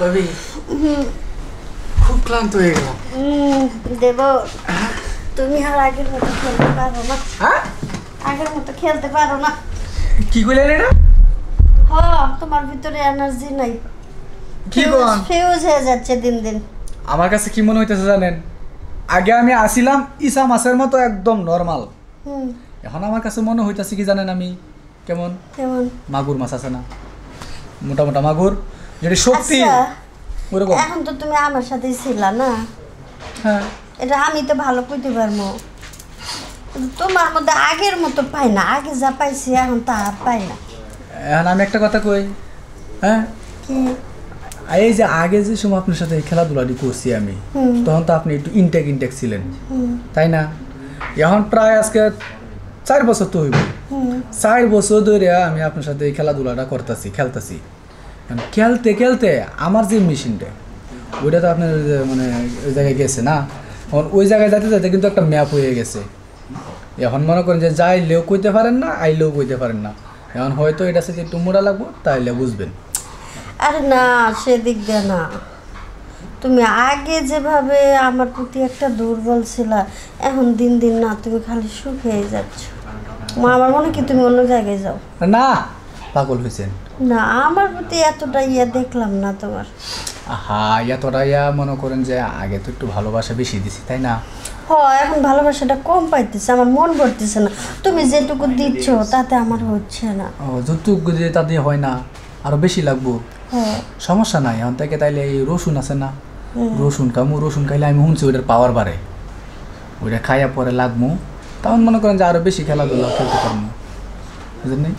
ভাবি খুব ক্লান্ত হয়ে গেলাম। দেব তুমি আর আগের মতো খেলতে পারো না। হ্যাঁ আগের মতো খেলতে পারো না। কি কইলেন এটা? তোমার ভিতরে এনার্জি নাই। কি কোন? ফিউজ হয়ে যাচ্ছে দিন দিন। আমার কাছে কি মনে হইতেছে জানেন, আগে আমি আসিলাম ইসা মাছের মতো একদম নরমাল, এখন আমার কাছে মনে হইতেছে কি জানেন আমি কেমন কেমন মাগুর মাছ আছে না, মোটা মোটা মাগুর, যেটা শক্তি ওরকম। এখন তো তুমি আমার সাথেই ছিলা না? হ্যাঁ এটা আমি তো ভালো কইতে পারবো। তোমার মধ্যে আগের মতো পাই না, আগে যা পাইছি এখন তা আর পাই না। এখন আমি একটা কথা কই, হ্যাঁ কি? এই যে আগে যে সময় আপনার সাথে খেলাধুলাটি করছি আমি, তখন তো আপনি একটু ইনটেক ছিলেন, তাই না? এখন প্রায় আজকে 4 বছর তো হইব, 4 বছর ধরে আমি আপনার সাথে এই খেলাধুলাটা খেলতেছি। খেলতে খেলতে আমার যে মেশিনটা ওইটা তো আপনার মানে ওই জায়গায় গেছে না, এখন ওই জায়গায় যেতে যেতে কিন্তু একটা ম্যাপ হয়ে গেছে। এখন মনে করেন যে যাইলেও কইতে পারেন না, আইলেও কইতে পারেন না। এখন হয়তো এটা সাথে একটু মোড়া লাগবো, তাইলে বুঝবেন। আরে না, সেদিক দিয়ে না। তুমি আগে যেভাবে আমার প্রতি একটা দুর্বল ছিল, এখন দিন দিন না তুমি খালি শুকিয়ে যাচ্ছ। আমার মনে কি তুমি অন্য জায়গায় যাও? না পাগল হয়েছেন না, আমার প্রতি এতটা দেখলাম না তোমার। হ্যাঁ এতটা মনে করেন যে আগে তো একটু ভালোবাসা বেশি দিছি, তাই না? এখন ভালোবাসাটা কম পাইতেছে, আমার মন ভরতেছে না। তুমি যেটুকু দিচ্ছ তাতে আমার হচ্ছে না। যতটুকু যে তাতে হয় না, আরো বেশি লাগবো। সমস্যা নাই, এখন থেকে তাইলে এই রসুন আছে না, রসুন খাইলে আমি শুনছি ওইটার পাওয়ার বাড়ে, ওইটা খাইয়া পরে লাগবো, তখন মনে করেন যে আরো বেশি খেলাধুলা খেলতে পারবো, বুঝলেন?